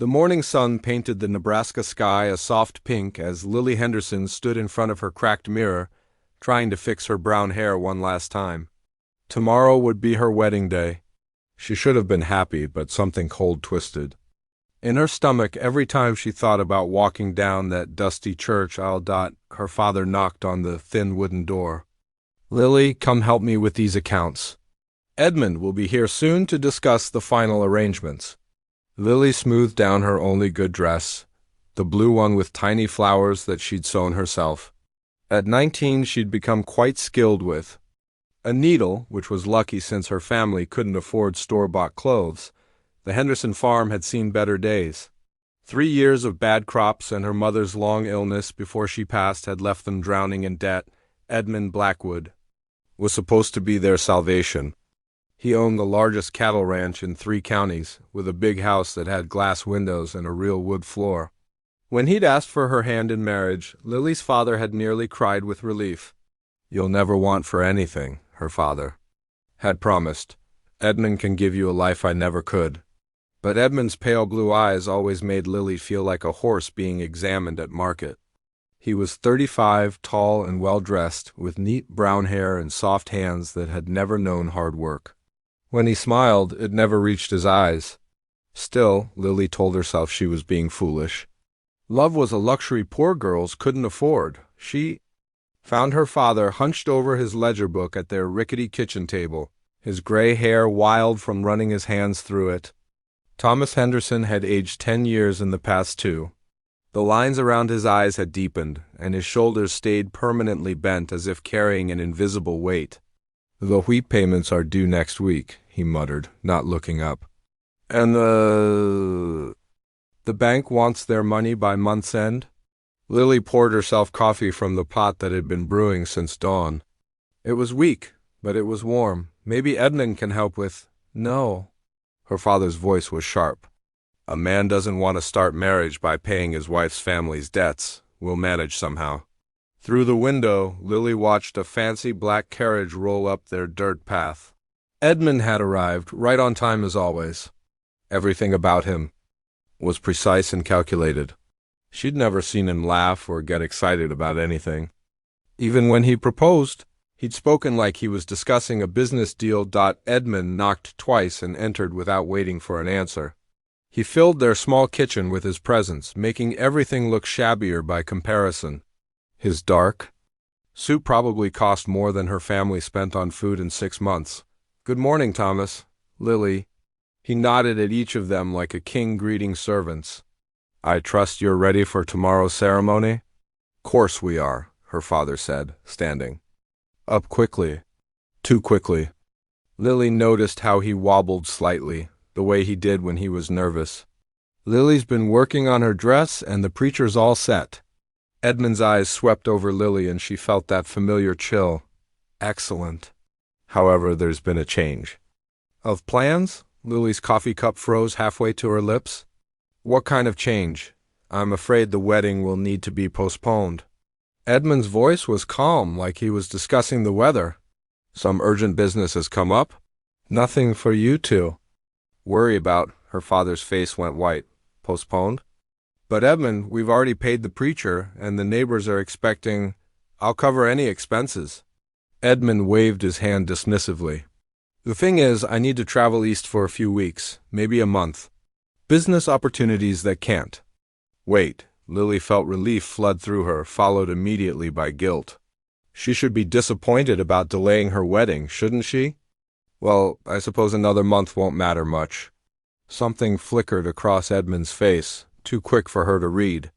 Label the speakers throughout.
Speaker 1: The morning sun painted the Nebraska sky a soft pink as Lily Henderson stood in front of her cracked mirror, trying to fix her brown hair one last time. Tomorrow would be her wedding day. She should have been happy, but something cold twisted in her stomach every time she thought about walking down that dusty church aisle. Her father knocked on the thin wooden door. "Lily, come help me with these accounts. Edmund will be here soon to discuss the final arrangements." Lily smoothed down her only good dress, the blue one with tiny flowers that she'd sewn herself. At 19, she'd become quite skilled with a needle, which was lucky since her family couldn't afford store-bought clothes. The Henderson farm had seen better days. 3 years of bad crops and her mother's long illness before she passed had left them drowning in debt. Edmund Blackwood was supposed to be their salvation. He owned the largest cattle ranch in 3 counties, with a big house that had glass windows and a real wood floor. When he'd asked for her hand in marriage, Lily's father had nearly cried with relief. "You'll never want for anything," her father had promised. "Edmund can give you a life I never could." But Edmund's pale blue eyes always made Lily feel like a horse being examined at market. He was 35, tall and well-dressed, with neat brown hair and soft hands that had never known hard work. When he smiled, it never reached his eyes. Still, Lily told herself she was being foolish. Love was a luxury poor girls couldn't afford. She found her father hunched over his ledger book at their rickety kitchen table, his gray hair wild from running his hands through it. Thomas Henderson had aged 10 years in the past too. The lines around his eyes had deepened, and his shoulders stayed permanently bent as if carrying an invisible weight. "The wheat payments are due next week," he muttered, not looking up. "And the bank wants their money by month's end?" Lily poured herself coffee from the pot that had been brewing since dawn. It was weak, but it was warm. "Maybe Edmund can help with—" "No." Her father's voice was sharp. "A man doesn't want to start marriage by paying his wife's family's debts. We'll manage somehow." Through the window, Lily watched a fancy black carriage roll up their dirt path. Edmund had arrived, right on time as always. Everything about him was precise and calculated. She'd never seen him laugh or get excited about anything. Even when he proposed, he'd spoken like he was discussing a business deal. Edmund knocked twice and entered without waiting for an answer. He filled their small kitchen with his presence, making everything look shabbier by comparison. His dark suit probably cost more than her family spent on food in 6 months. "Good morning, Thomas, Lily." He nodded at each of them like a king greeting servants. "I trust you're ready for tomorrow's ceremony?" "Course we are," her father said, standing up quickly. Too quickly. Lily noticed how he wobbled slightly, the way he did when he was nervous. "Lily's been working on her dress, and the preacher's all set." Edmund's eyes swept over Lily, and she felt that familiar chill. "Excellent. However, there's been a change." "Of plans?" Lily's coffee cup froze halfway to her lips. "What kind of change?" "I'm afraid the wedding will need to be postponed." Edmund's voice was calm, like he was discussing the weather. "Some urgent business has come up?" "Nothing for you to worry about." Her father's face went white. "Postponed?" "But Edmund, we've already paid the preacher, and the neighbors are expecting—" "I'll cover any expenses." Edmund waved his hand dismissively. "The thing is, I need to travel east for a few weeks, maybe a month. Business opportunities that can't wait." Lily felt relief flood through her, followed immediately by guilt. She should be disappointed about delaying her wedding, shouldn't she? "Well, I suppose another month won't matter much." Something flickered across Edmund's face, too quick for her to read.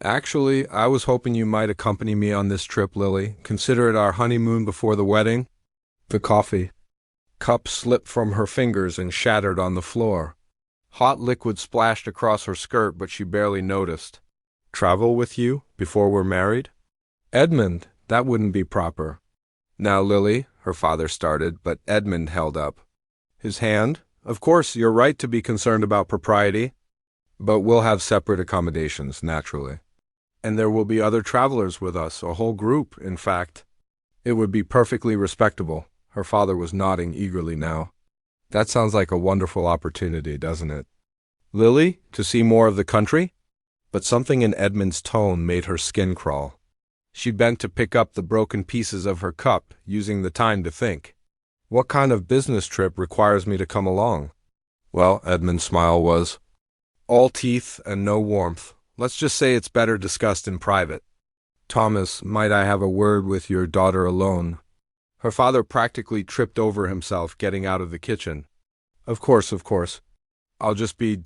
Speaker 1: "Actually, I was hoping you might accompany me on this trip, Lily. Consider it our honeymoon before the wedding." The coffee cup slipped from her fingers and shattered on the floor. Hot liquid splashed across her skirt, but she barely noticed. "Travel with you before we're married?" "Edmund, that wouldn't be proper." "Now, Lily," her father started, but Edmund held up his hand. "Of course, you're right to be concerned about propriety, but we'll have separate accommodations, naturally. And there will be other travelers with us, a whole group, in fact. It would be perfectly respectable." Her father was nodding eagerly now. "That sounds like a wonderful opportunity, doesn't it?" Lily, to see more of the country? But something in Edmund's tone made her skin crawl. She bent to pick up the broken pieces of her cup, using the time to think. What kind of business trip requires me to come along? Well, Edmund's smile was all teeth and no warmth. Let's just say it's better discussed in private. Thomas, might I have a word with your daughter alone? Her father practically tripped over himself getting out of the kitchen. Of course. I'll just be ...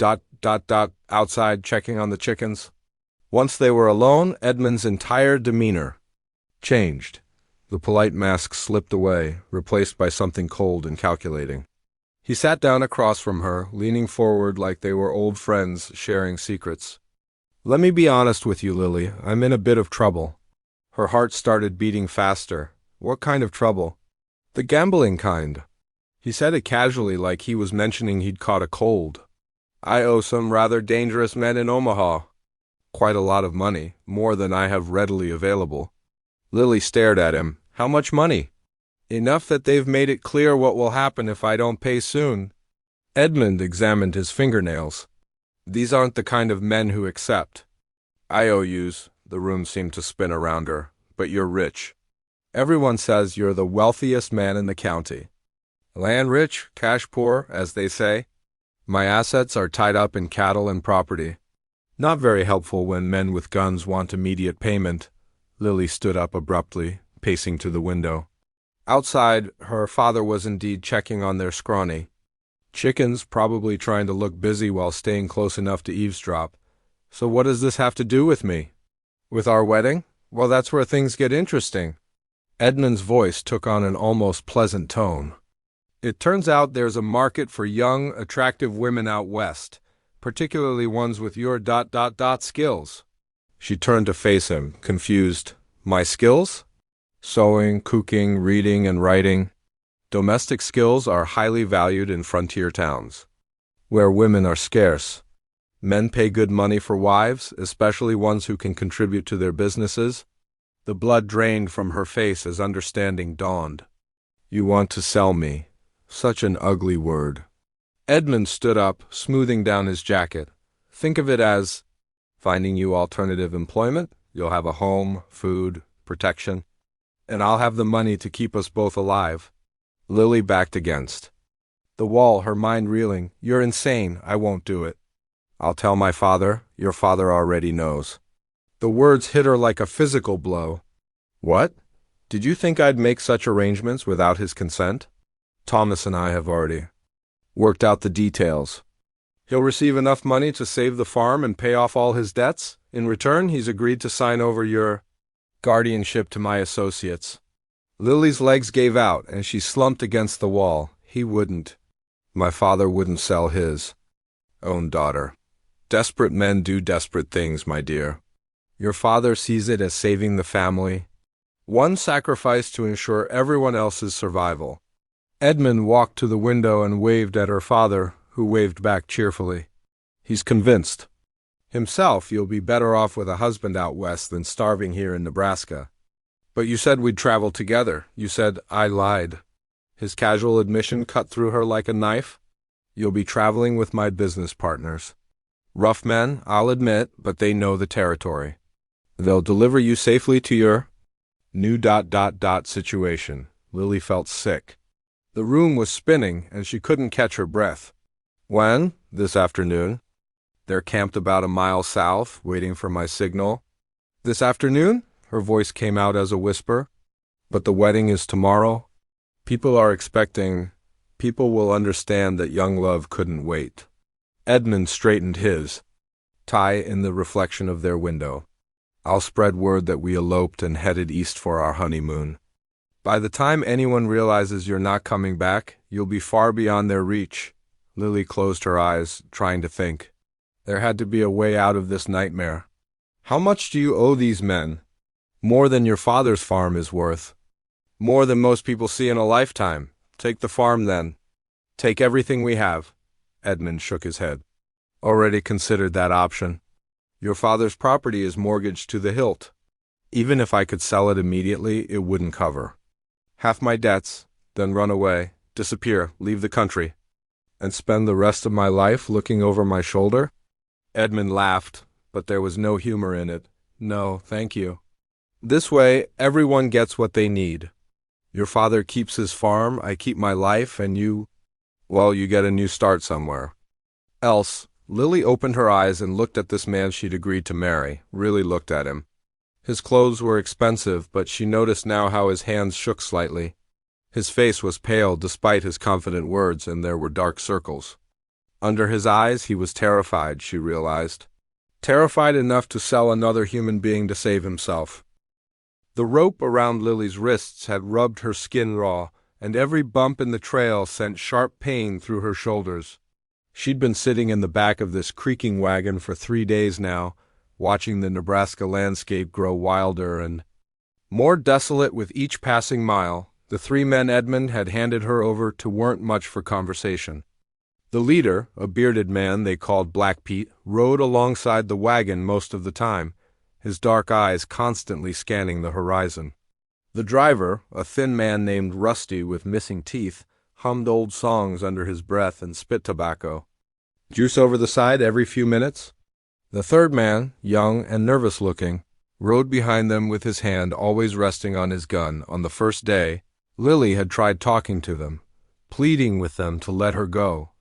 Speaker 1: outside checking on the chickens. Once they were alone, Edmund's entire demeanor changed. The polite mask slipped away, replaced by something cold and calculating. He sat down across from her, leaning forward like they were old friends sharing secrets. Let me be honest with you, Lily. I'm in a bit of trouble. Her heart started beating faster. What kind of trouble? The gambling kind. He said it casually, like he was mentioning he'd caught a cold. I owe some rather dangerous men in Omaha. Quite a lot of money, more than I have readily available. Lily stared at him. How much money? Enough that they've made it clear what will happen if I don't pay soon. Edmund examined his fingernails. These aren't the kind of men who accept. IOUs, the room seemed to spin around her, but you're rich. Everyone says you're the wealthiest man in the county. Land rich, cash poor, as they say. My assets are tied up in cattle and property. Not very helpful when men with guns want immediate payment. Lily stood up abruptly, pacing to the window. Outside, her father was indeed checking on their scrawny. Chickens, probably trying to look busy while staying close enough to eavesdrop. So what does this have to do with me? With our wedding? Well, that's where things get interesting. Edmund's voice took on an almost pleasant tone. It turns out there's a market for young, attractive women out west, particularly ones with your ... skills. She turned to face him, confused. My skills? Sewing, cooking, reading, and writing. Domestic skills are highly valued in frontier towns, where women are scarce. Men pay good money for wives, especially ones who can contribute to their businesses. The blood drained from her face as understanding dawned. You want to sell me. Such an ugly word. Edmund stood up, smoothing down his jacket. Think of it as finding you alternative employment. You'll have a home, food, protection, and I'll have the money to keep us both alive. Lily backed against the wall, her mind reeling. You're insane. I won't do it. I'll tell my father. Your father already knows. The words hit her like a physical blow. What? Did you think I'd make such arrangements without his consent? Thomas and I have already worked out the details. He'll receive enough money to save the farm and pay off all his debts. In return, he's agreed to sign over your guardianship to my associates. Lily's legs gave out, and she slumped against the wall. He wouldn't. My father wouldn't sell his own daughter. Desperate men do desperate things, my dear. Your father sees it as saving the family. One sacrifice to ensure everyone else's survival. Edmund walked to the window and waved at her father, who waved back cheerfully. He's convinced. Himself, you'll be better off with a husband out west than starving here in Nebraska. But you said we'd travel together. You said I lied. His casual admission cut through her like a knife. You'll be traveling with my business partners. Rough men, I'll admit, but they know the territory. They'll deliver you safely to your new ... situation. Lily felt sick. The room was spinning, and she couldn't catch her breath. When? This afternoon. They're camped about a mile south, waiting for my signal. This afternoon? Her voice came out as a whisper. But the wedding is tomorrow. People are expecting. People will understand that young love couldn't wait. Edmund straightened his tie in the reflection of their window. I'll spread word that we eloped and headed east for our honeymoon. By the time anyone realizes you're not coming back, you'll be far beyond their reach. Lily closed her eyes, trying to think. There had to be a way out of this nightmare. How much do you owe these men? More than your father's farm is worth. More than most people see in a lifetime. Take the farm then. Take everything we have. Edmund shook his head. Already considered that option. Your father's property is mortgaged to the hilt. Even if I could sell it immediately, it wouldn't cover half my debts, then run away, disappear, leave the country. And spend the rest of my life looking over my shoulder? Edmund laughed, but there was no humor in it. No, thank you. This way, everyone gets what they need. Your father keeps his farm, I keep my life, and you get a new start somewhere. Else, Lily opened her eyes and looked at this man she'd agreed to marry, really looked at him. His clothes were expensive, but she noticed now how his hands shook slightly. His face was pale despite his confident words, and there were dark circles. Under his eyes, he was terrified, she realized. Terrified enough to sell another human being to save himself. The rope around Lily's wrists had rubbed her skin raw, and every bump in the trail sent sharp pain through her shoulders. She'd been sitting in the back of this creaking wagon for 3 days now, watching the Nebraska landscape grow wilder and more desolate with each passing mile. The 3 men Edmund had handed her over to weren't much for conversation. The leader, a bearded man they called Black Pete, rode alongside the wagon most of the time, his dark eyes constantly scanning the horizon. The driver, a thin man named Rusty with missing teeth, hummed old songs under his breath and spit tobacco. Juice over the side every few minutes? The third man, young and nervous-looking, rode behind them with his hand always resting on his gun. On the first day, Lily had tried talking to them, pleading with them to let her go.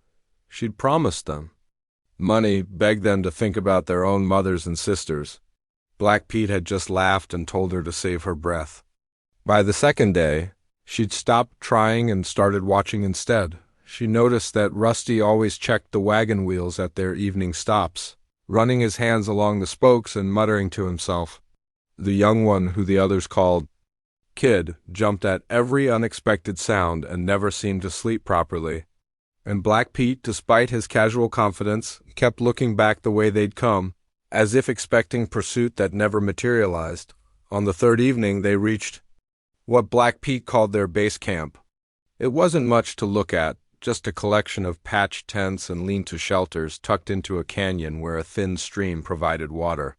Speaker 1: She'd promised them money, begged them to think about their own mothers and sisters. Black Pete had just laughed and told her to save her breath. By the second day, she'd stopped trying and started watching instead. She noticed that Rusty always checked the wagon wheels at their evening stops, running his hands along the spokes and muttering to himself. The young one, who the others called Kid, jumped at every unexpected sound and never seemed to sleep properly. And Black Pete, despite his casual confidence, kept looking back the way they'd come, as if expecting pursuit that never materialized. On the third evening, they reached what Black Pete called their base camp. It wasn't much to look at, just a collection of patched tents and lean-to shelters tucked into a canyon where a thin stream provided water.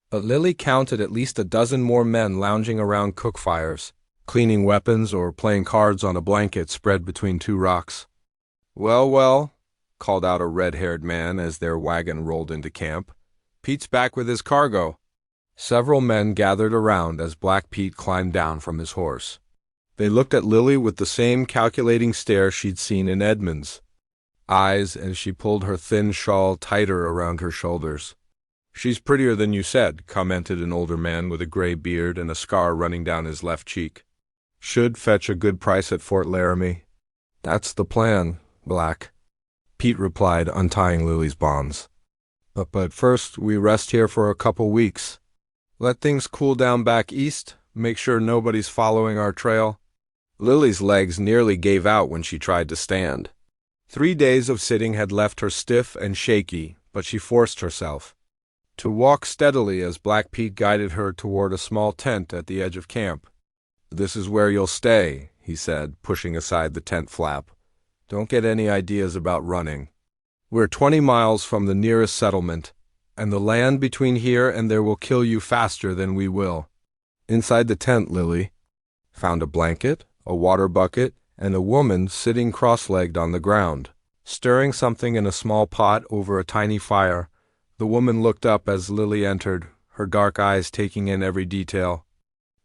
Speaker 1: But Lily counted at least a dozen more men lounging around cook fires, cleaning weapons or playing cards on a blanket spread between 2 rocks. "Well, well," called out a red-haired man as their wagon rolled into camp. "Pete's back with his cargo." Several men gathered around as Black Pete climbed down from his horse. They looked at Lily with the same calculating stare she'd seen in Edmund's eyes, and she pulled her thin shawl tighter around her shoulders. "She's prettier than you said," commented an older man with a gray beard and a scar running down his left cheek. "Should fetch a good price at Fort Laramie." "That's the plan, Black," Pete replied, untying Lily's bonds. But first, we rest here for a couple weeks. Let things cool down back east, make sure nobody's following our trail." Lily's legs nearly gave out when she tried to stand. 3 days of sitting had left her stiff and shaky, but she forced herself to walk steadily as Black Pete guided her toward a small tent at the edge of camp. "This is where you'll stay," he said, pushing aside the tent flap. "Don't get any ideas about running. We're 20 miles from the nearest settlement, and the land between here and there will kill you faster than we will." Inside the tent, Lily found a blanket, a water bucket, and a woman sitting cross-legged on the ground, stirring something in a small pot over a tiny fire. The woman looked up as Lily entered, her dark eyes taking in every detail.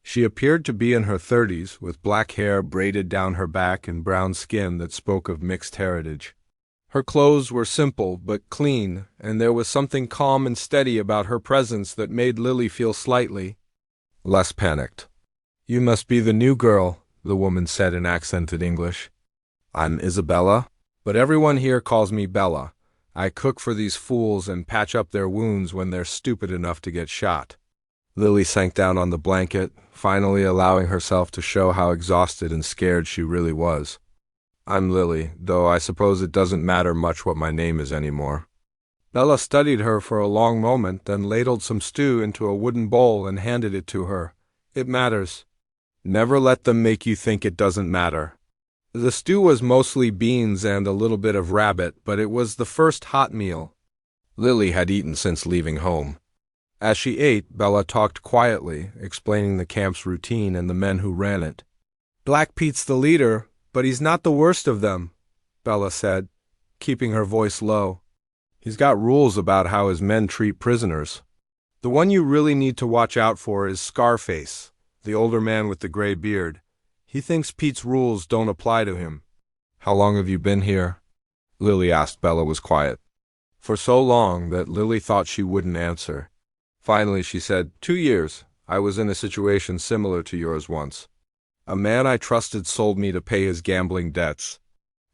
Speaker 1: She appeared to be in her 30s, with black hair braided down her back and brown skin that spoke of mixed heritage. Her clothes were simple but clean, and there was something calm and steady about her presence that made Lily feel slightly less panicked. "You must be the new girl," the woman said in accented English. "I'm Isabella, but everyone here calls me Bella. I cook for these fools and patch up their wounds when they're stupid enough to get shot." Lily sank down on the blanket, finally allowing herself to show how exhausted and scared she really was. "I'm Lily, though I suppose it doesn't matter much what my name is anymore." Bella studied her for a long moment, then ladled some stew into a wooden bowl and handed it to her. "It matters. Never let them make you think it doesn't matter." The stew was mostly beans and a little bit of rabbit, but it was the first hot meal Lily had eaten since leaving home. As she ate, Bella talked quietly, explaining the camp's routine and the men who ran it. "Black Pete's the leader, but he's not the worst of them," Bella said. keeping her voice low. "He's got rules about how his men treat prisoners. The one you really need to watch out for is Scarface, the older man with the gray beard. He thinks Pete's rules don't apply to him." "How long have you been here?" Lily asked. Bella was quiet. For so long that Lily thought she wouldn't answer. Finally she said, 2 years. I was in a situation similar to yours once. A man I trusted sold me to pay his gambling debts."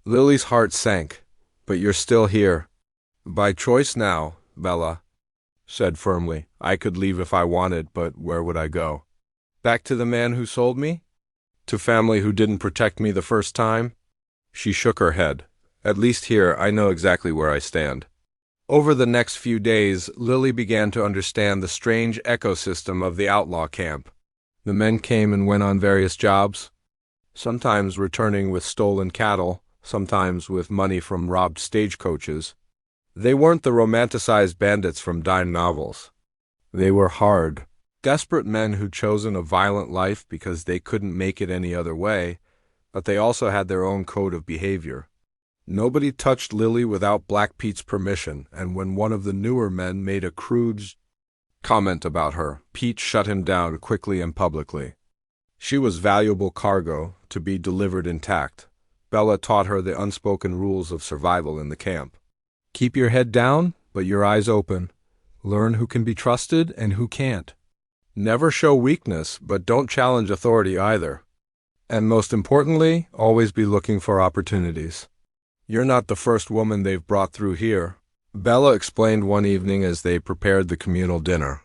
Speaker 1: Lily's heart sank. "But you're still here." "By choice now," Bella said firmly. "I could leave if I wanted, but where would I go? Back to the man who sold me? To family who didn't protect me the first time?" She shook her head. "At least here I know exactly where I stand." Over the next few days, Lily began to understand the strange ecosystem of the outlaw camp. The men came and went on various jobs, sometimes returning with stolen cattle, sometimes with money from robbed stagecoaches. They weren't the romanticized bandits from dime novels. They were hard, desperate men who'd chosen a violent life because they couldn't make it any other way, but they also had their own code of behavior. Nobody touched Lily without Black Pete's permission, and when one of the newer men made a crude comment about her, Pete shut him down quickly and publicly. She was valuable cargo to be delivered intact. Bella taught her the unspoken rules of survival in the camp. Keep your head down, but your eyes open. Learn who can be trusted and who can't. Never show weakness, but don't challenge authority either. And most importantly, always be looking for opportunities. You're not the first woman they've brought through here, Bella explained one evening as they prepared the communal dinner.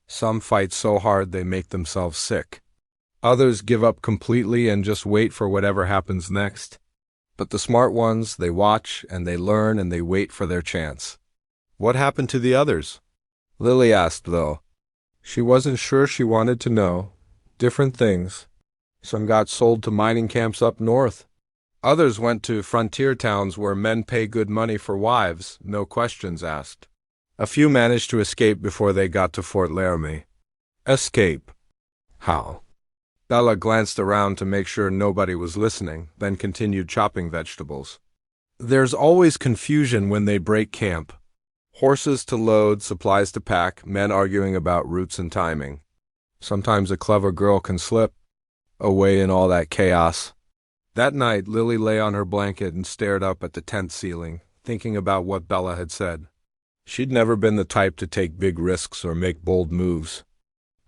Speaker 1: Some fight so hard they make themselves sick. Others give up completely and just wait for whatever happens next. But the smart ones, they watch and they learn and they wait for their chance. What happened to the others? Lily asked, though. She wasn't sure she wanted to know. Different things. Some got sold to mining camps up north. Others went to frontier towns where men pay good money for wives, no questions asked. A few managed to escape before they got to Fort Laramie. Escape? How? Bella glanced around to make sure nobody was listening, then continued chopping vegetables. There's always confusion when they break camp. Horses to load, supplies to pack, men arguing about routes and timing. Sometimes a clever girl can slip away in all that chaos. That night, Lily lay on her blanket and stared up at the tent ceiling, thinking about what Bella had said. She'd never been the type to take big risks or make bold moves.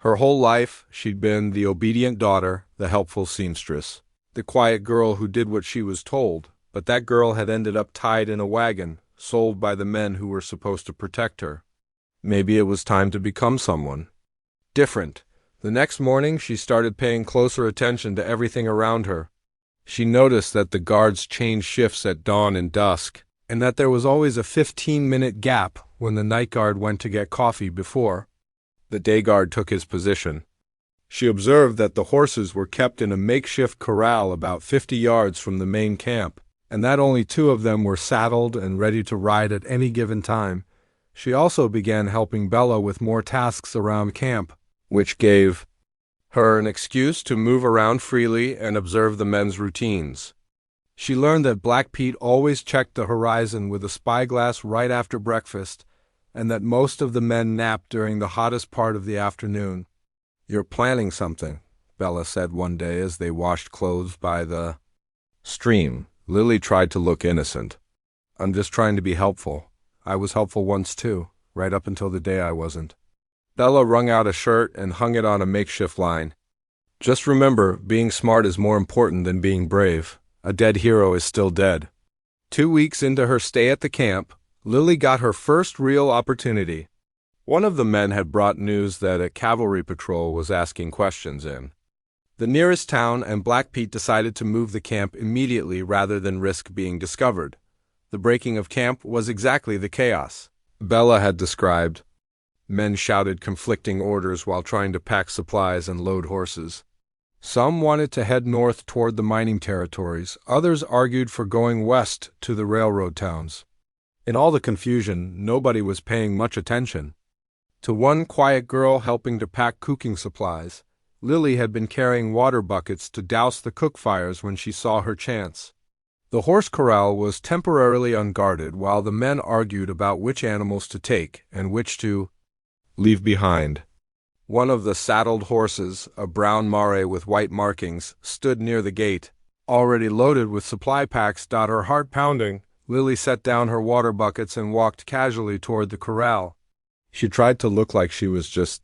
Speaker 1: Her whole life, she'd been the obedient daughter, the helpful seamstress, the quiet girl who did what she was told, but that girl had ended up tied in a wagon, sold by the men who were supposed to protect her. Maybe it was time to become someone different. The next morning, she started paying closer attention to everything around her. She noticed that the guards changed shifts at dawn and dusk, and that there was always a 15-minute gap when the night guard went to get coffee before the day guard took his position. She observed that the horses were kept in a makeshift corral about 50 yards from the main camp, and that only 2 of them were saddled and ready to ride at any given time. She also began helping Bella with more tasks around camp, which gave her an excuse to move around freely and observe the men's routines. She learned that Black Pete always checked the horizon with a spyglass right after breakfast, and that most of the men napped during the hottest part of the afternoon. "You're planning something," Bella said one day as they washed clothes by the stream. Lily tried to look innocent. "I'm just trying to be helpful. I was helpful once too, right up until the day I wasn't." Bella wrung out a shirt and hung it on a makeshift line. "Just remember, being smart is more important than being brave. A dead hero is still dead." 2 weeks into her stay at the camp, Lily got her first real opportunity. One of the men had brought news that a cavalry patrol was asking questions in the nearest town, and Black Pete decided to move the camp immediately rather than risk being discovered. The breaking of camp was exactly the chaos Bella had described. Men shouted conflicting orders while trying to pack supplies and load horses. Some wanted to head north toward the mining territories. Others argued for going west to the railroad towns. In all the confusion, nobody was paying much attention to one quiet girl helping to pack cooking supplies. Lily had been carrying water buckets to douse the cook fires when she saw her chance. The horse corral was temporarily unguarded while the men argued about which animals to take and which to leave behind. One of the saddled horses, a brown mare with white markings, stood near the gate, already loaded with supply packs. Her heart pounding, Lily set down her water buckets and walked casually toward the corral. She tried to look like she was just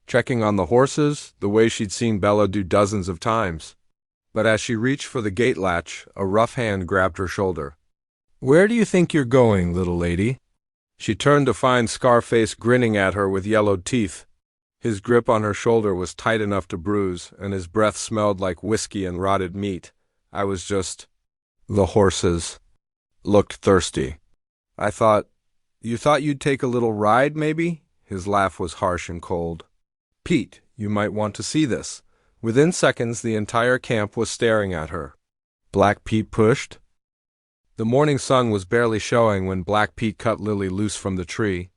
Speaker 1: checking on the horses, the way she'd seen Bella do dozens of times. But as she reached for the gate latch, a rough hand grabbed her shoulder. "Where do you think you're going, little lady?" She turned to find Scarface grinning at her with yellowed teeth. His grip on her shoulder was tight enough to bruise, and his breath smelled like whiskey and rotted meat. I was just... The horses looked thirsty. You thought you'd take a little ride, maybe?" His laugh was harsh and cold. "Pete, you might want to see this." Within seconds, the entire camp was staring at her. Black Pete pushed. The morning sun was barely showing when Black Pete cut Lily loose from the tree.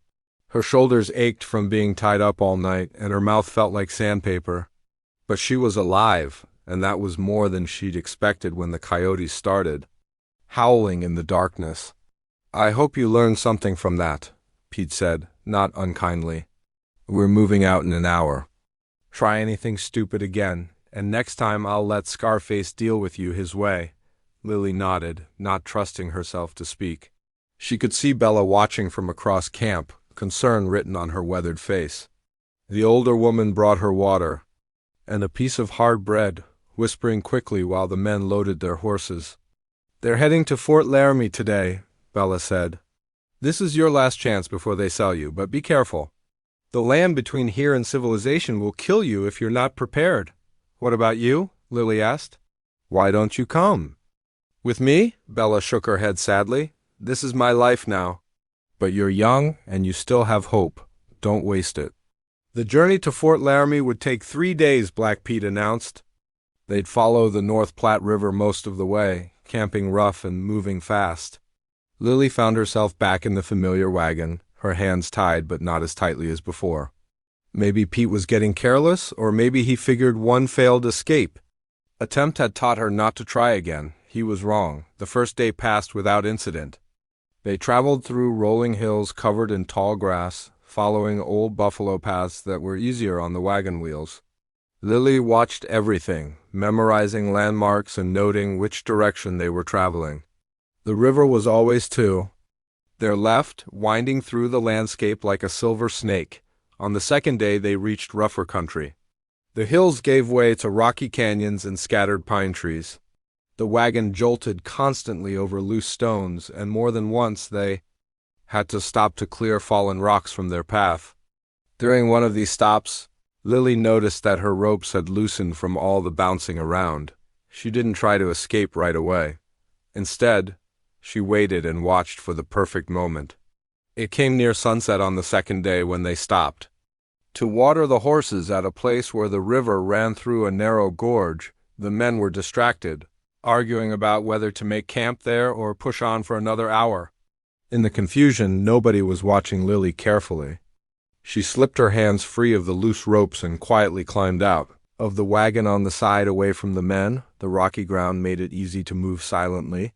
Speaker 1: Her shoulders ached from being tied up all night, and her mouth felt like sandpaper. But she was alive, and that was more than she'd expected when the coyotes started, howling in the darkness. "I hope you learned something from that," Pete said, not unkindly. "We're moving out in an hour. Try anything stupid again, and next time I'll let Scarface deal with you his way." Lily nodded, not trusting herself to speak. She could see Bella watching from across camp, concern written on her weathered face. The older woman brought her water and a piece of hard bread, whispering quickly while the men loaded their horses. "They're heading to Fort Laramie today," Bella said. "This is your last chance before they sell you, but be careful. The land between here and civilization will kill you if you're not prepared." "What about you?" Lily asked. "Why don't you come?" "With me?" Bella shook her head sadly. "This is my life now." "But you're young, and you still have hope. Don't waste it." The journey to Fort Laramie would take 3 days, Black Pete announced. They'd follow the North Platte River most of the way, camping rough and moving fast. Lily found herself back in the familiar wagon, her hands tied but not as tightly as before. Maybe Pete was getting careless, or maybe he figured one failed escape attempt had taught her not to try again. He was wrong. The first day passed without incident. They traveled through rolling hills covered in tall grass, following old buffalo paths that were easier on the wagon wheels. Lily watched everything, memorizing landmarks and noting which direction they were traveling. The river was always to their left, winding through the landscape like a silver snake. On the second day they reached rougher country. The hills gave way to rocky canyons and scattered pine trees. The wagon jolted constantly over loose stones, and more than once they had to stop to clear fallen rocks from their path. During one of these stops, Lily noticed that her ropes had loosened from all the bouncing around. She didn't try to escape right away. Instead, she waited and watched for the perfect moment. It came near sunset on the second day when they stopped to water the horses at a place where the river ran through a narrow gorge. The men were distracted, arguing about whether to make camp there or push on for another hour. In the confusion, nobody was watching Lily carefully. She slipped her hands free of the loose ropes and quietly climbed out of the wagon on the side away from the men. The rocky ground made it easy to move silently.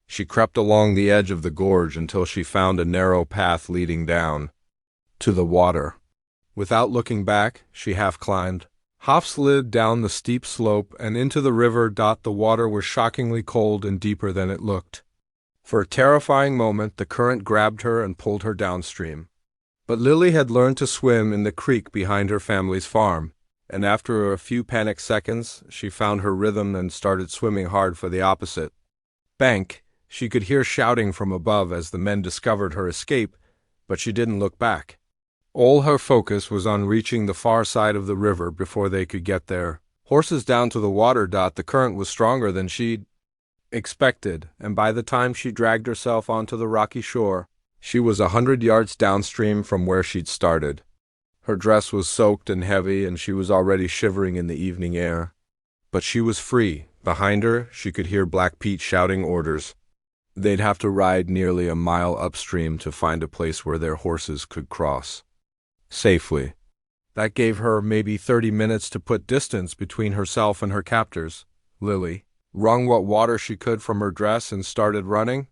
Speaker 1: She crept along the edge of the gorge until she found a narrow path leading down to the water. Without looking back, she half climbed, half slid down the steep slope and into the river. The water was shockingly cold and deeper than it looked. For a terrifying moment, the current grabbed her and pulled her downstream. But Lily had learned to swim in the creek behind her family's farm, and after a few panicked seconds, she found her rhythm and started swimming hard for the opposite bank. She could hear shouting from above as the men discovered her escape, but she didn't look back. All her focus was on reaching the far side of the river before they could get their horses down to the water. The current was stronger than she'd expected, and by the time she dragged herself onto the rocky shore, she was 100 yards downstream from where she'd started. Her dress was soaked and heavy, and she was already shivering in the evening air. But she was free. Behind her, she could hear Black Pete shouting orders. They'd have to ride nearly a mile upstream to find a place where their horses could cross safely. That gave her maybe 30 minutes to put distance between herself and her captors, Lily. wrung what water she could from her dress, and started running.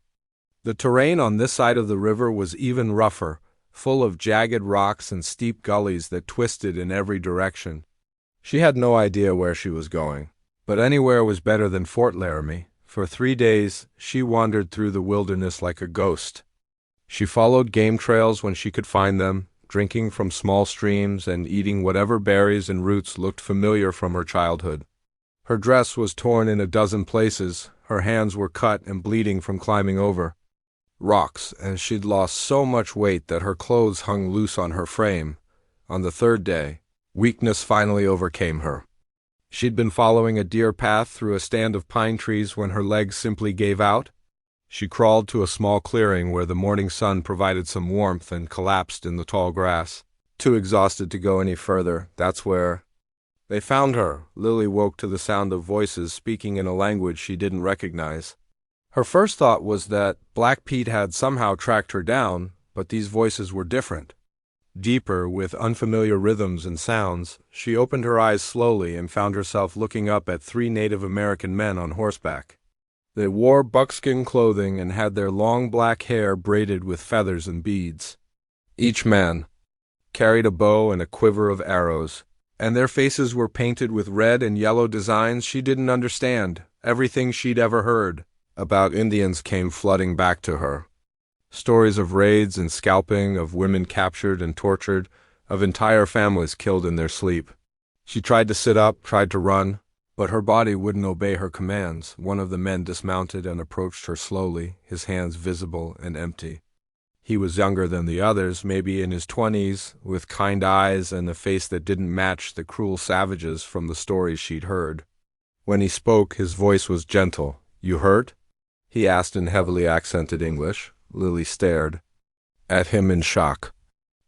Speaker 1: The terrain on this side of the river was even rougher, full of jagged rocks and steep gullies that twisted in every direction. She had no idea where she was going, but anywhere was better than Fort Laramie. For 3 days, she wandered through the wilderness like a ghost. She followed game trails when she could find them, drinking from small streams and eating whatever berries and roots looked familiar from her childhood. Her dress was torn in a dozen places, her hands were cut and bleeding from climbing over rocks, and she'd lost so much weight that her clothes hung loose on her frame. On the 3rd day, weakness finally overcame her. She'd been following a deer path through a stand of pine trees when her legs simply gave out. She crawled to a small clearing where the morning sun provided some warmth and collapsed in the tall grass. Too exhausted to go any further, that's where they found her. Lily woke to the sound of voices speaking in a language she didn't recognize. Her first thought was that Black Pete had somehow tracked her down, but these voices were different. Deeper, with unfamiliar rhythms and sounds, she opened her eyes slowly and found herself looking up at 3 Native American men on horseback. They wore buckskin clothing and had their long black hair braided with feathers and beads. Each man carried a bow and a quiver of arrows, and their faces were painted with red and yellow designs she didn't understand. Everything she'd ever heard about Indians came flooding back to her. Stories of raids and scalping, of women captured and tortured, of entire families killed in their sleep. She tried to sit up, tried to run, but her body wouldn't obey her commands. One of the men dismounted and approached her slowly, his hands visible and empty. He was younger than the others, maybe in his 20s, with kind eyes and a face that didn't match the cruel savages from the stories she'd heard. When he spoke, his voice was gentle. "You hurt?" he asked in heavily accented English. Lily stared at him in shock.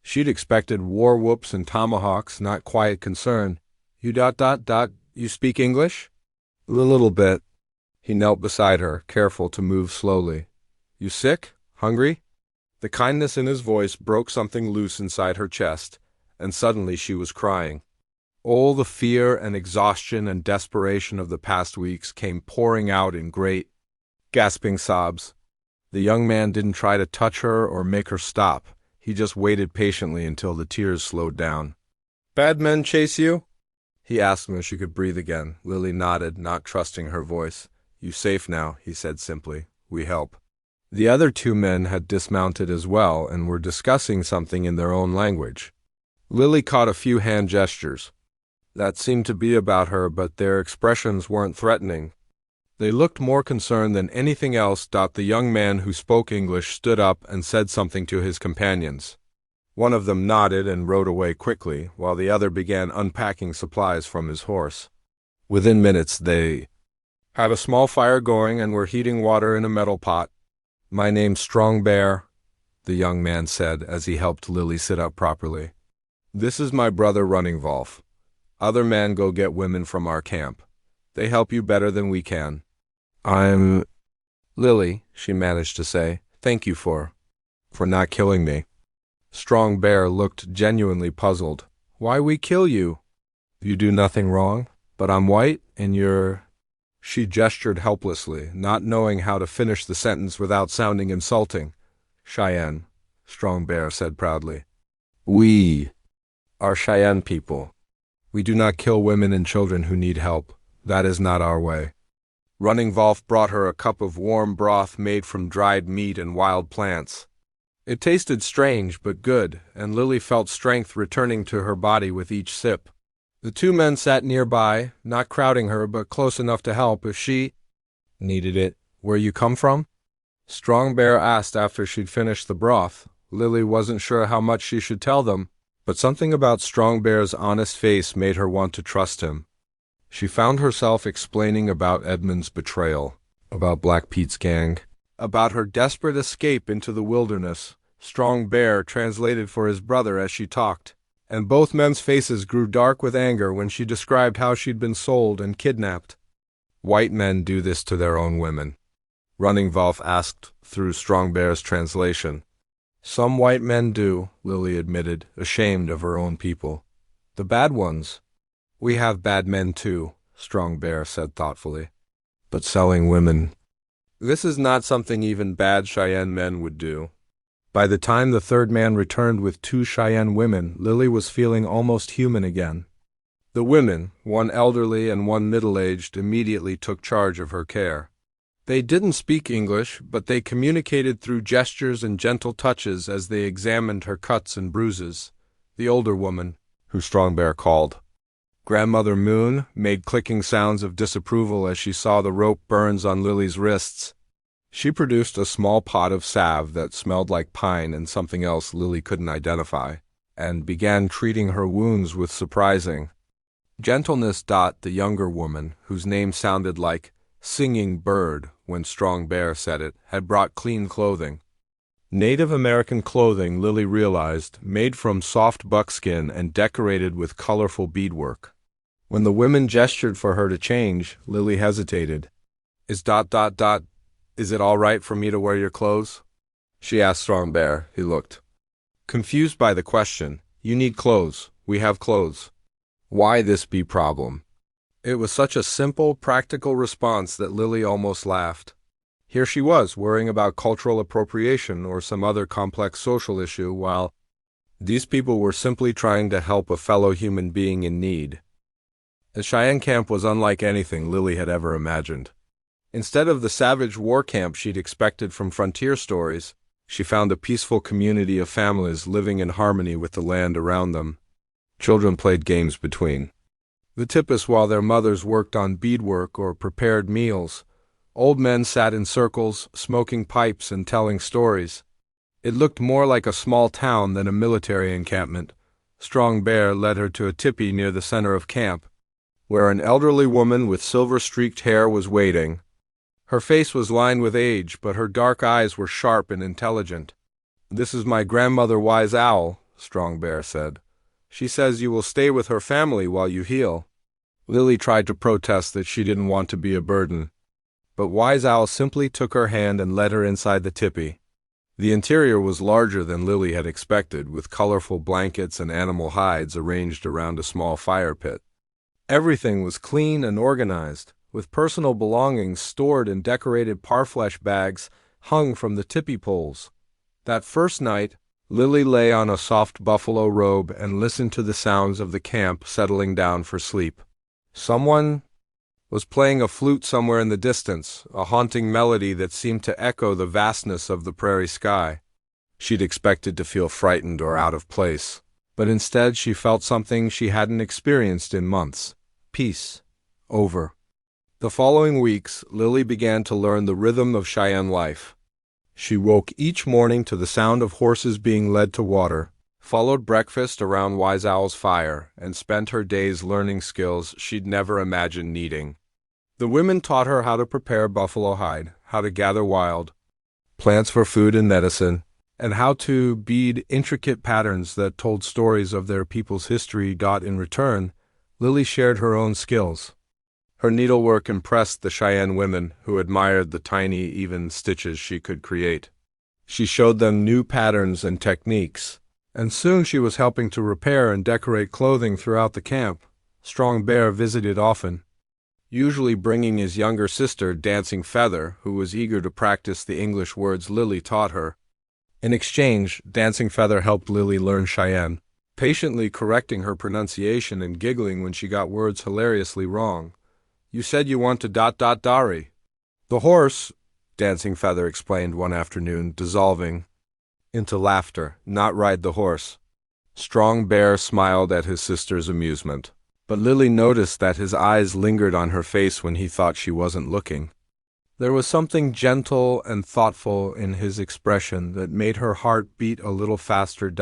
Speaker 1: She'd expected war whoops and tomahawks, not quiet concern. You speak English?" "A little bit." He knelt beside her, careful to move slowly. "You sick? Hungry?" The kindness in his voice broke something loose inside her chest, and suddenly she was crying. All the fear and exhaustion and desperation of the past weeks came pouring out in great, gasping sobs. The young man didn't try to touch her or make her stop. He just waited patiently until the tears slowed down. "Bad men chase you?" he asked when she could breathe again. Lily nodded, not trusting her voice. "You safe now," he said simply. "We help." The other 2 men had dismounted as well and were discussing something in their own language. Lily caught a few hand gestures that seemed to be about her, but their expressions weren't threatening. They looked more concerned than anything else. The young man who spoke English stood up and said something to his companions. One of them nodded and rode away quickly, while the other began unpacking supplies from his horse. Within minutes they had a small fire going and were heating water in a metal pot. "My name's Strong Bear," the young man said as he helped Lily sit up properly. "This is my brother Running Wolf. Other men go get women from our camp. They help you better than we can." "I'm Lily," she managed to say. "Thank you for not killing me." Strong Bear looked genuinely puzzled. "Why we kill you? You do nothing wrong, but I'm white and you're—" She gestured helplessly, not knowing how to finish the sentence without sounding insulting. "Cheyenne," Strong Bear said proudly. "We are Cheyenne people. We do not kill women and children who need help. That is not our way." Running Wolf brought her a cup of warm broth made from dried meat and wild plants. It tasted strange but good, and Lily felt strength returning to her body with each sip. The 2 men sat nearby, not crowding her but close enough to help if she needed it. "Where you come from?" Strong Bear asked after she'd finished the broth. Lily wasn't sure how much she should tell them, but something about Strong Bear's honest face made her want to trust him. She found herself explaining about Edmund's betrayal, about Black Pete's gang, about her desperate escape into the wilderness. Strong Bear translated for his brother as she talked, and both men's faces grew dark with anger when she described how she'd been sold and kidnapped. "White men do this to their own women," Running Wolf asked through Strong Bear's translation. "Some white men do," Lily admitted, ashamed of her own people. "The bad ones." "We have bad men too," Strong Bear said thoughtfully. but selling women. This is not something even bad Cheyenne men would do. By the time the third man returned with 2 Cheyenne women, Lily was feeling almost human again. The women, one elderly and one middle-aged, immediately took charge of her care. They didn't speak English, but they communicated through gestures and gentle touches as they examined her cuts and bruises. The older woman, who Strong Bear called Grandmother Moon, made clicking sounds of disapproval as she saw the rope burns on Lily's wrists. She produced a small pot of salve that smelled like pine and something else Lily couldn't identify, and began treating her wounds with surprising gentleness. The younger woman, whose name sounded like Singing Bird when Strong Bear said it, had brought clean clothing. Native American clothing, Lily realized, made from soft buckskin and decorated with colorful beadwork. When the women gestured for her to change, Lily hesitated. Is it all right for me to wear your clothes? She asked Strong Bear. He looked confused by the question. You need clothes. We have clothes. Why this be problem? It was such a simple, practical response that Lily almost laughed. Here she was, worrying about cultural appropriation or some other complex social issue, while these people were simply trying to help a fellow human being in need. The Cheyenne camp was unlike anything Lily had ever imagined. Instead of the savage war camp she'd expected from frontier stories, she found a peaceful community of families living in harmony with the land around them. Children played games between the tipis while their mothers worked on beadwork or prepared meals. Old men sat in circles, smoking pipes and telling stories. It looked more like a small town than a military encampment. Strong Bear led her to a tipi near the center of camp, where an elderly woman with silver-streaked hair was waiting. Her face was lined with age, but her dark eyes were sharp and intelligent. This is my grandmother Wise Owl, Strong Bear said. She says you will stay with her family while you heal. Lily tried to protest that she didn't want to be a burden, but Wise Owl simply took her hand and led her inside the tipi. The interior was larger than Lily had expected, with colorful blankets and animal hides arranged around a small fire pit. Everything was clean and organized, with personal belongings stored in decorated parfleche bags hung from the tipi poles. That first night, Lily lay on a soft buffalo robe and listened to the sounds of the camp settling down for sleep. Someone was playing a flute somewhere in the distance, a haunting melody that seemed to echo the vastness of the prairie sky. She'd expected to feel frightened or out of place, but instead she felt something she hadn't experienced in months. Peace. Over. The following weeks, Lily began to learn the rhythm of Cheyenne life. She woke each morning to the sound of horses being led to water, followed breakfast around Wise Owl's fire, and spent her days learning skills she'd never imagined needing. The women taught her how to prepare buffalo hide, how to gather wild plants for food and medicine, and how to bead intricate patterns that told stories of their people's history. In return, Lily shared her own skills. Her needlework impressed the Cheyenne women, who admired the tiny, even stitches she could create. She showed them new patterns and techniques, and soon she was helping to repair and decorate clothing throughout the camp. Strong Bear visited often, usually bringing his younger sister, Dancing Feather, who was eager to practice the English words Lily taught her. In exchange, Dancing Feather helped Lily learn Cheyenne, patiently correcting her pronunciation and giggling when she got words hilariously wrong. You said you want to Dari. The horse, Dancing Feather explained one afternoon, dissolving into laughter, not ride the horse. Strong Bear smiled at his sister's amusement, but Lily noticed that his eyes lingered on her face when he thought she wasn't looking. There was something gentle and thoughtful in his expression that made her heart beat a little faster.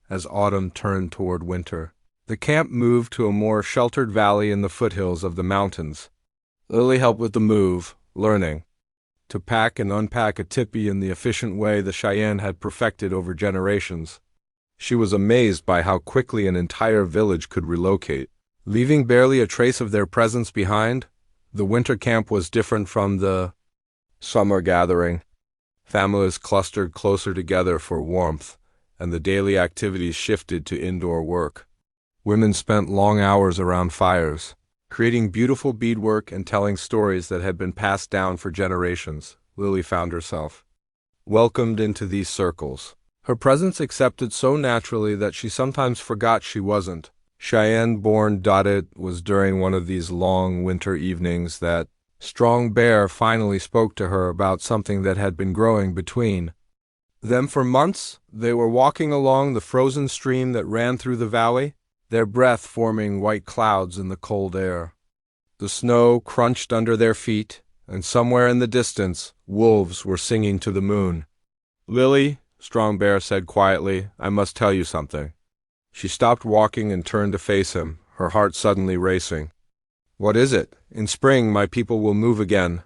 Speaker 1: As autumn turned toward winter, the camp moved to a more sheltered valley in the foothills of the mountains. Lily helped with the move, learning to pack and unpack a tipi in the efficient way the Cheyenne had perfected over generations. She was amazed by how quickly an entire village could relocate, leaving barely a trace of their presence behind. The winter camp was different from the summer gathering. Families clustered closer together for warmth, and the daily activities shifted to indoor work. Women spent long hours around fires, creating beautiful beadwork and telling stories that had been passed down for generations. Lily found herself welcomed into these circles. Her presence accepted so naturally that she sometimes forgot she wasn't. Cheyenne-born Dotted was during one of these long winter evenings that Strong Bear finally spoke to her about something that had been growing between them for months. They were walking along the frozen stream that ran through the valley, their breath forming white clouds in the cold air. The snow crunched under their feet, and somewhere in the distance, wolves were singing to the moon. "Lily," Strong Bear said quietly, "I must tell you something." She stopped walking and turned to face him, her heart suddenly racing. "What is it?" "In spring, my people will move again.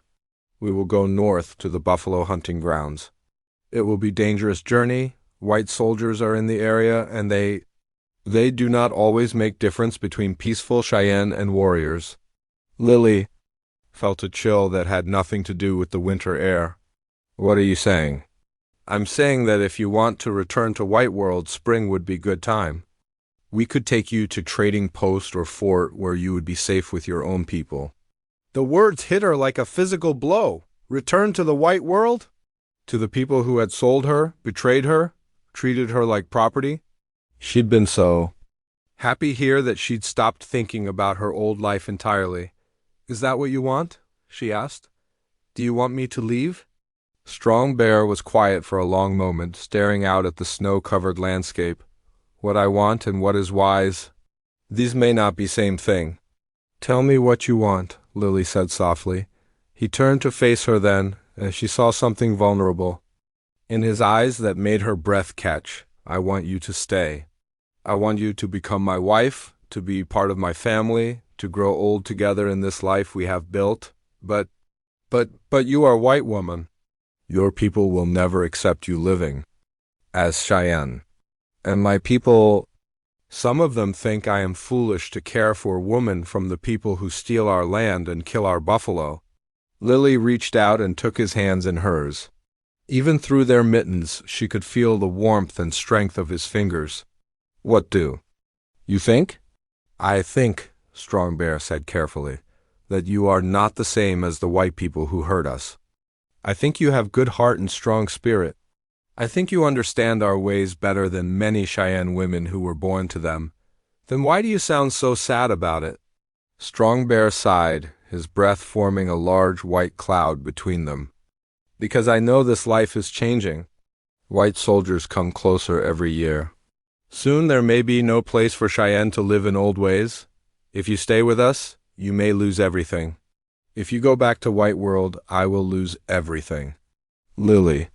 Speaker 1: We will go north to the buffalo hunting grounds. It will be a dangerous journey. White soldiers are in the area, and they do not always make difference between peaceful Cheyenne and warriors." Lily felt a chill that had nothing to do with the winter air. "What are you saying?" "I'm saying that if you want to return to White World, spring would be good time. We could take you to trading post or fort where you would be safe with your own people." The words hit her like a physical blow. Return to the White World? To the people who had sold her, betrayed her, treated her like property? She'd been so happy here that she'd stopped thinking about her old life entirely. "Is that what you want?" she asked. "Do you want me to leave?" Strong Bear was quiet for a long moment, staring out at the snow-covered landscape. "What I want and what is wise, these may not be same thing." "Tell me what you want," Lily said softly. He turned to face her then, and she saw something vulnerable in his eyes that made her breath catch. "I want you to stay. I want you to become my wife, to be part of my family, to grow old together in this life we have built. But you are a white woman. Your people will never accept you living as Cheyenne. And my people, some of them think I am foolish to care for a woman from the people who steal our land and kill our buffalo." Lily reached out and took his hands in hers. Even through their mittens, she could feel the warmth and strength of his fingers. "What do you think?" "I think," Strong Bear said carefully, "that you are not the same as the white people who hurt us. I think you have good heart and strong spirit. I think you understand our ways better than many Cheyenne women who were born to them. Then why do you sound so sad about it?" Strong Bear sighed, his breath forming a large white cloud between them. "Because I know this life is changing. White soldiers come closer every year. Soon there may be no place for Cheyenne to live in old ways. If you stay with us, you may lose everything. If you go back to White World, I will lose everything." Lily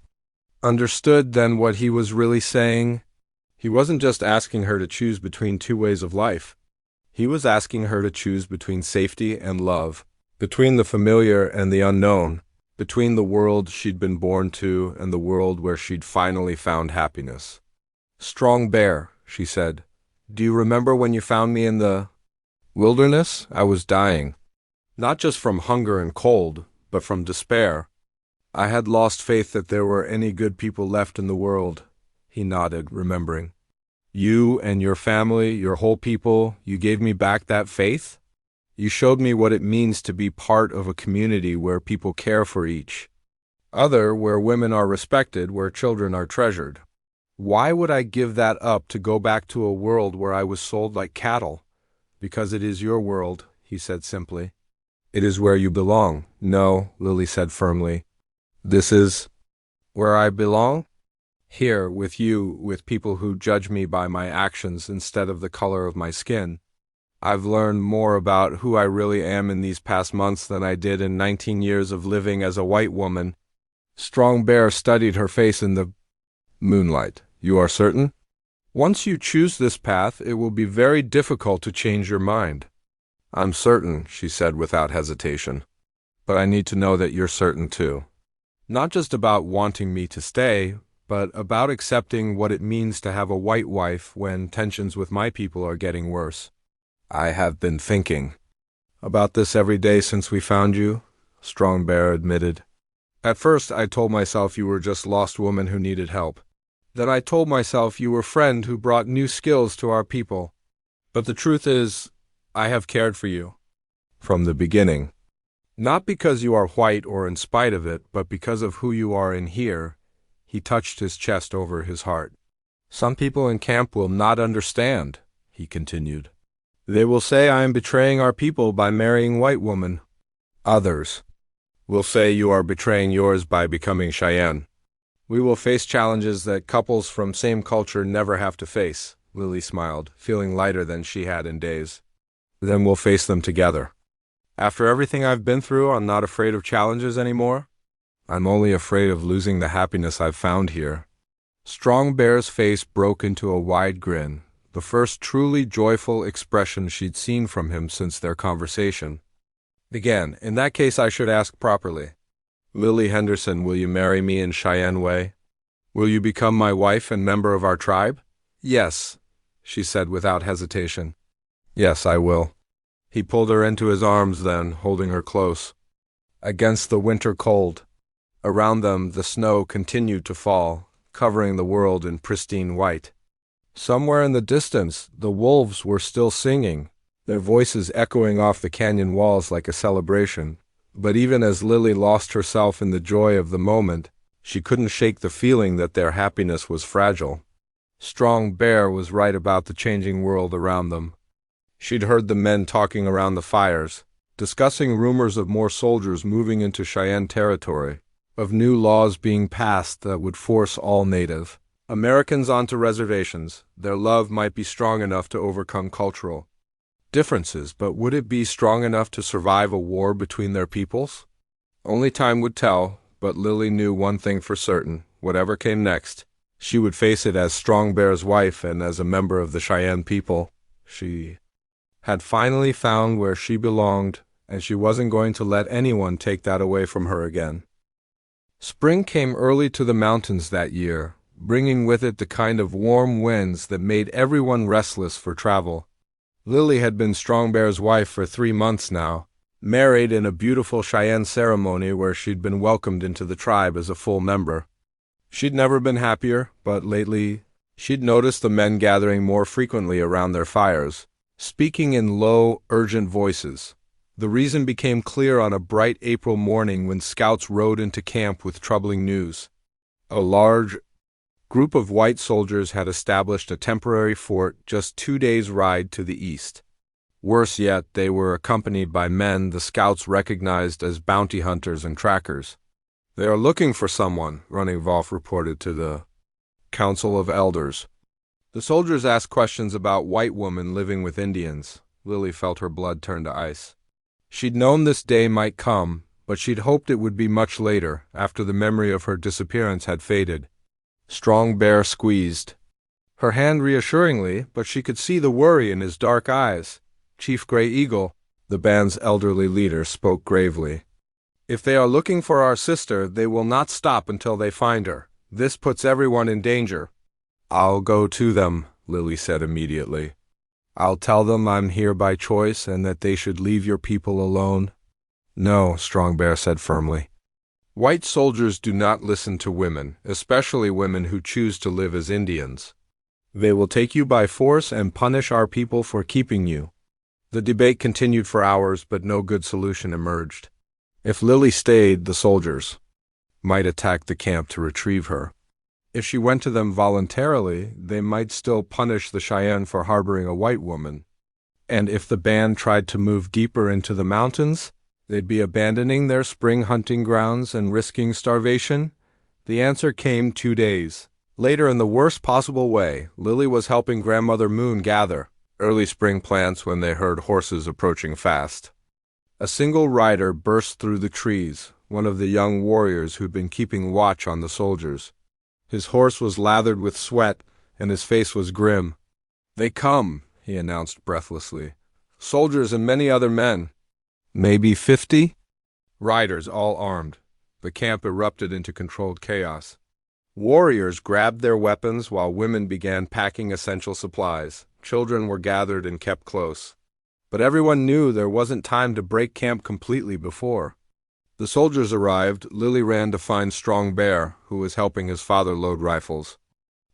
Speaker 1: understood then what he was really saying. He wasn't just asking her to choose between two ways of life. He was asking her to choose between safety and love, between the familiar and the unknown, between the world she'd been born to and the world where she'd finally found happiness. "Strong Bear," she said, "do you remember when you found me in the wilderness? I was dying. Not just from hunger and cold, but from despair. I had lost faith that there were any good people left in the world." He nodded, remembering. "You and your family, your whole people, you gave me back that faith? You showed me what it means to be part of a community where people care for each other, where women are respected, where children are treasured. Why would I give that up to go back to a world where I was sold like cattle?" "Because it is your world," he said simply. "It is where you belong." "No," Lily said firmly. "This is where I belong? Here, with you, with people who judge me by my actions instead of the color of my skin. I've learned more about who I really am in these past months than I did in 19 years of living as a white woman." Strong Bear studied her face in the moonlight. "You are certain? Once you choose this path, it will be very difficult to change your mind." "I'm certain," she said without hesitation. "But I need to know that you're certain too. Not just about wanting me to stay, but about accepting what it means to have a white wife when tensions with my people are getting worse." "I have been thinking about this every day since we found you," Strong Bear admitted. "At first I told myself you were just a lost woman who needed help. Then I told myself you were a friend who brought new skills to our people. But the truth is, I have cared for you. From the beginning. Not because you are white or in spite of it, but because of who you are in here. He touched his chest over his heart. Some people in camp will not understand, he continued. They will say I am betraying our people by marrying white women. Others will say you are betraying yours by becoming Cheyenne. We will face challenges that couples from same culture never have to face, Lily smiled, feeling lighter than she had in days. Then we'll face them together. After everything I've been through, I'm not afraid of challenges anymore. I'm only afraid of losing the happiness I've found here. Strong Bear's face broke into a wide grin, the first truly joyful expression she'd seen from him since their conversation. Again, in that case I should ask properly. Lily Henderson, will you marry me in Cheyenne way? Will you become my wife and member of our tribe? Yes, she said without hesitation. Yes, I will. He pulled her into his arms then, holding her close. Against the winter cold. Around them the snow continued to fall, covering the world in pristine white. Somewhere in the distance, the wolves were still singing, their voices echoing off the canyon walls like a celebration. But even as Lily lost herself in the joy of the moment, she couldn't shake the feeling that their happiness was fragile. Strong Bear was right about the changing world around them. She'd heard the men talking around the fires, discussing rumors of more soldiers moving into Cheyenne territory, of new laws being passed that would force all Native Americans onto reservations. Their love might be strong enough to overcome cultural differences, but would it be strong enough to survive a war between their peoples? Only time would tell, but Lily knew one thing for certain. Whatever came next, she would face it as Strong Bear's wife and as a member of the Cheyenne people. She had finally found where she belonged, and she wasn't going to let anyone take that away from her again. Spring came early to the mountains that year, bringing with it the kind of warm winds that made everyone restless for travel. Lily had been Strong Bear's wife for 3 months now, married in a beautiful Cheyenne ceremony where she'd been welcomed into the tribe as a full member. She'd never been happier, but lately she'd noticed the men gathering more frequently around their fires, speaking in low, urgent voices. The reason became clear on a bright April morning when scouts rode into camp with troubling news. A large group of white soldiers had established a temporary fort just 2 days' ride to the east. Worse yet, they were accompanied by men the scouts recognized as bounty hunters and trackers. They are looking for someone, Running Wolf reported to the Council of Elders. The soldiers asked questions about white women living with Indians. Lily felt her blood turn to ice. She'd known this day might come, but she'd hoped it would be much later, after the memory of her disappearance had faded. Strong Bear squeezed her hand reassuringly, but she could see the worry in his dark eyes. Chief Gray Eagle, the band's elderly leader, spoke gravely. If they are looking for our sister, they will not stop until they find her. This puts everyone in danger. I'll go to them, Lily said immediately. I'll tell them I'm here by choice and that they should leave your people alone. No, Strong Bear said firmly. White soldiers do not listen to women, especially women who choose to live as Indians. They will take you by force and punish our people for keeping you. The debate continued for hours, but no good solution emerged. If Lily stayed, the soldiers might attack the camp to retrieve her. If she went to them voluntarily, they might still punish the Cheyenne for harboring a white woman. And if the band tried to move deeper into the mountains, they'd be abandoning their spring hunting grounds and risking starvation? The answer came 2 days later in the worst possible way. Lily was helping Grandmother Moon gather early spring plants when they heard horses approaching fast. A single rider burst through the trees, one of the young warriors who'd been keeping watch on the soldiers. His horse was lathered with sweat, and his face was grim. They come, he announced breathlessly. Soldiers and many other men. Maybe 50? Riders, all armed. The camp erupted into controlled chaos. Warriors grabbed their weapons while women began packing essential supplies. Children were gathered and kept close. But everyone knew there wasn't time to break camp completely before. The soldiers arrived. Lily ran to find Strong Bear, who was helping his father load rifles.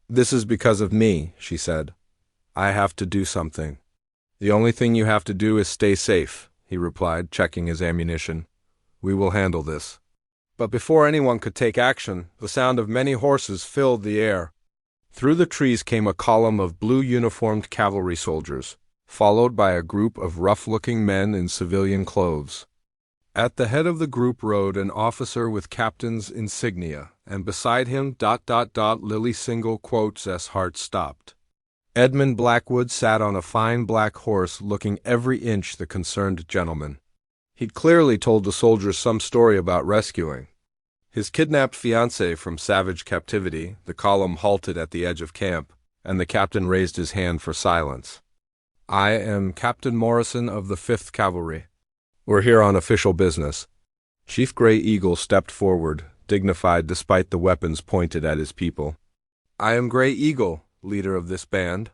Speaker 1: This is because of me, she said. I have to do something. The only thing you have to do is stay safe. he replied, checking his ammunition. "We will handle this." But before anyone could take action, the sound of many horses filled the air. Through the trees came a column of blue-uniformed cavalry soldiers, followed by a group of rough-looking men in civilian clothes. At the head of the group rode an officer with captain's insignia, and beside him ... Lily single quotes as heart stopped. Edmund Blackwood sat on a fine black horse looking every inch the concerned gentleman. He'd clearly told the soldiers some story about rescuing his kidnapped fiancée from savage captivity. The column halted at the edge of camp, and the captain raised his hand for silence. "I am Captain Morrison of the 5th Cavalry. We're here on official business." Chief Gray Eagle stepped forward, dignified despite the weapons pointed at his people. "I am Gray Eagle, leader of this band.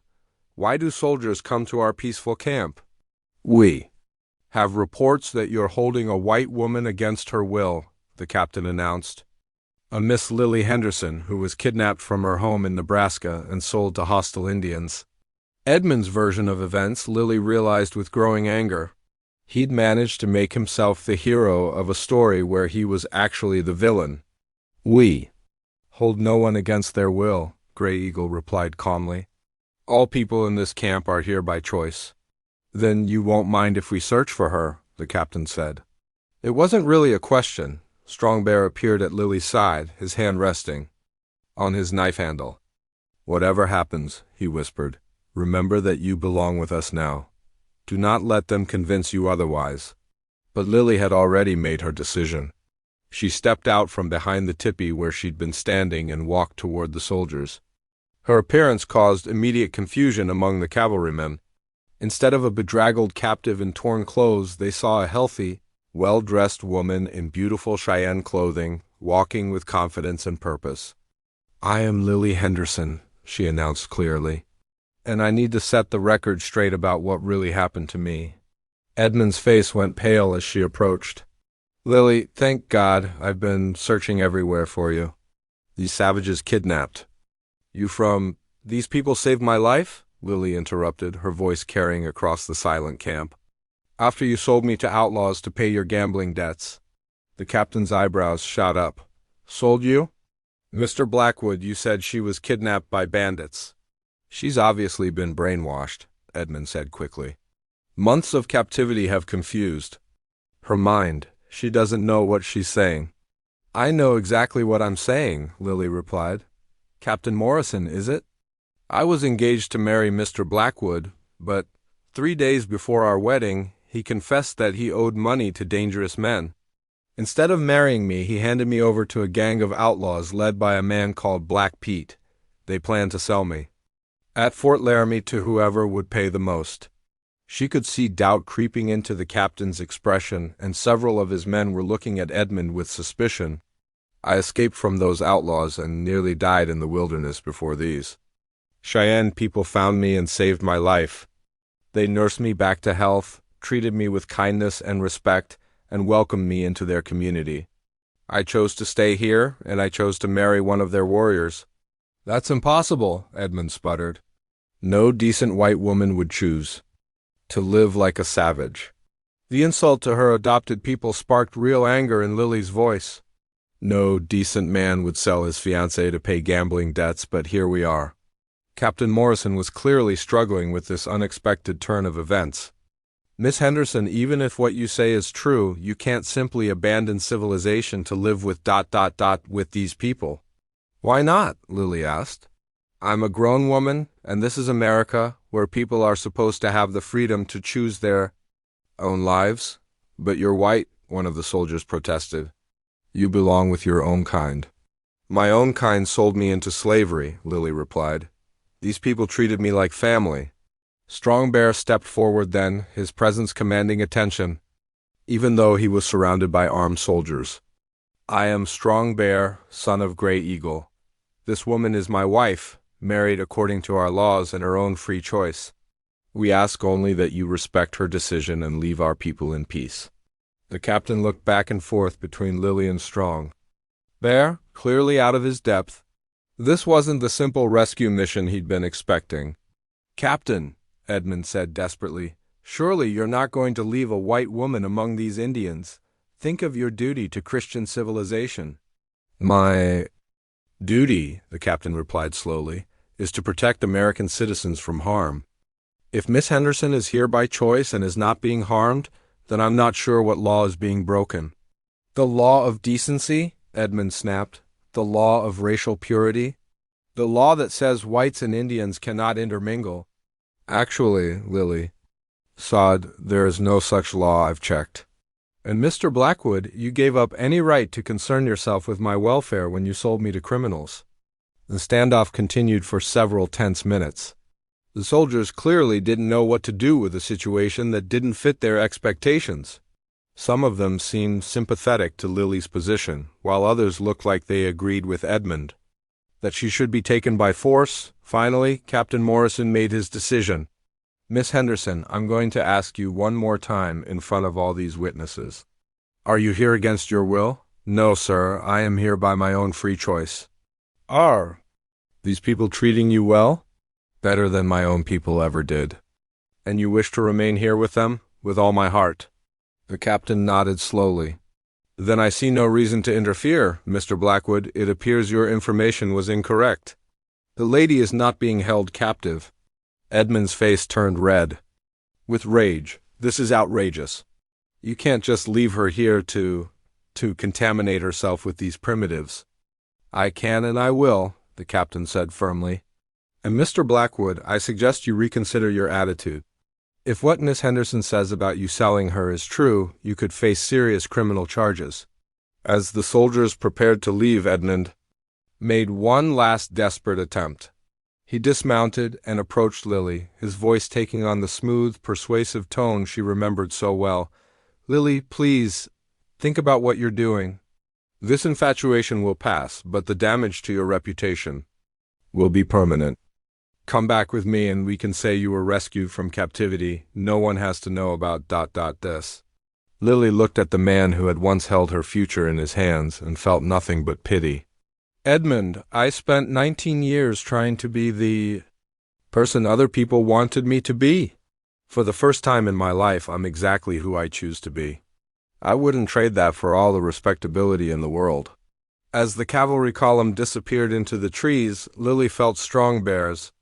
Speaker 1: Why do soldiers come to our peaceful camp?" "We have reports that you're holding a white woman against her will," the captain announced. "A Miss Lily Henderson, who was kidnapped from her home in Nebraska and sold to hostile Indians." Edmund's version of events, Lily realized with growing anger. He'd managed to make himself the hero of a story where he was actually the villain. "We hold no one against their will," Gray Eagle replied calmly. "All people in this camp are here by choice." "Then you won't mind if we search for her," the captain said. It wasn't really a question. Strong Bear appeared at Lily's side, his hand resting on his knife handle. "Whatever happens," he whispered, "remember that you belong with us now. Do not let them convince you otherwise." But Lily had already made her decision. She stepped out from behind the tipi where she'd been standing and walked toward the soldiers. Her appearance caused immediate confusion among the cavalrymen. Instead of a bedraggled captive in torn clothes, they saw a healthy, well-dressed woman in beautiful Cheyenne clothing, walking with confidence and purpose. "I am Lily Henderson," she announced clearly, "and I need to set the record straight about what really happened to me." Edmund's face went pale as she approached. "Lily, thank God, I've been searching everywhere for you. These savages kidnapped you from... These people saved my life?" Lily interrupted, her voice carrying across the silent camp. "After you sold me to outlaws to pay your gambling debts." The captain's eyebrows shot up. "Sold you?" "Mr. Blackwood, you said she was kidnapped by bandits." "She's obviously been brainwashed," Edmund said quickly. "Months of captivity have confused her mind. She doesn't know what she's saying." "I know exactly what I'm saying," Lily replied. "Captain Morrison, is it? I was engaged to marry Mr. Blackwood, but 3 days before our wedding, he confessed that he owed money to dangerous men. Instead of marrying me, he handed me over to a gang of outlaws led by a man called Black Pete. They planned to sell me at Fort Laramie to whoever would pay the most." She could see doubt creeping into the captain's expression, and several of his men were looking at Edmund with suspicion. "I escaped from those outlaws and nearly died in the wilderness before these. Cheyenne people found me and saved my life. They nursed me back to health, treated me with kindness and respect, and welcomed me into their community. I chose to stay here, and I chose to marry one of their warriors." "That's impossible," Edmund sputtered. "No decent white woman would choose to live like a savage." The insult to her adopted people sparked real anger in Lily's voice. "No decent man would sell his fiancée to pay gambling debts, but here we are." Captain Morrison was clearly struggling with this unexpected turn of events. "Miss Henderson, even if what you say is true, you can't simply abandon civilization to live with ... with these people." "Why not?" Lily asked. "I'm a grown woman, and this is America, where people are supposed to have the freedom to choose their own lives." "But you're white," one of the soldiers protested. "You belong with your own kind." "My own kind sold me into slavery," Lily replied. "These people treated me like family." Strong Bear stepped forward then, his presence commanding attention, even though he was surrounded by armed soldiers. "I am Strong Bear, son of Gray Eagle. This woman is my wife, married according to our laws and her own free choice. We ask only that you respect her decision and leave our people in peace." The captain looked back and forth between Lily and Strong Bear, clearly out of his depth. This wasn't the simple rescue mission he'd been expecting. "Captain," Edmund said desperately, Surely you're not going to leave a white woman among these Indians. Think of your duty to Christian civilization. My duty, the captain replied slowly, is to protect American citizens from harm. If Miss Henderson is here by choice and is not being harmed, then I'm not sure what law is being broken. The law of decency? Edmund snapped. The law of racial purity? The law that says whites and Indians cannot intermingle. Actually, Lily, Sod, there is no such law, I've checked. And Mr. Blackwood, you gave up any right to concern yourself with my welfare when you sold me to criminals. The standoff continued for several tense minutes. The soldiers clearly didn't know what to do with a situation that didn't fit their expectations. Some of them seemed sympathetic to Lily's position, while others looked like they agreed with Edmund. That she should be taken by force. Finally, Captain Morrison made his decision. Miss Henderson, I'm going to ask you one more time in front of all these witnesses. Are you here against your will? No, sir, I am here by my own free choice. Are these people treating you well? Better than my own people ever did. And you wish to remain here with them? With all my heart. The captain nodded slowly. Then I see no reason to interfere, Mr. Blackwood. It appears your information was incorrect. The lady is not being held captive. Edmund's face turned red. With rage. This is outrageous. You can't just leave her here to contaminate herself with these primitives. I can and I will, the captain said firmly. And Mr. Blackwood, I suggest you reconsider your attitude. If what Miss Henderson says about you selling her is true, you could face serious criminal charges. As the soldiers prepared to leave, Edmund made one last desperate attempt. He dismounted and approached Lily, his voice taking on the smooth, persuasive tone she remembered so well. Lily, please, think about what you're doing. This infatuation will pass, but the damage to your reputation will be permanent. Come back with me and we can say you were rescued from captivity. No one has to know about this. Lily looked at the man who had once held her future in his hands and felt nothing but pity. Edmund, I spent 19 years trying to be the person other people wanted me to be. For the first time in my life, I'm exactly who I choose to be. I wouldn't trade that for all the respectability in the world. As the cavalry column disappeared into the trees, Lily felt strong bears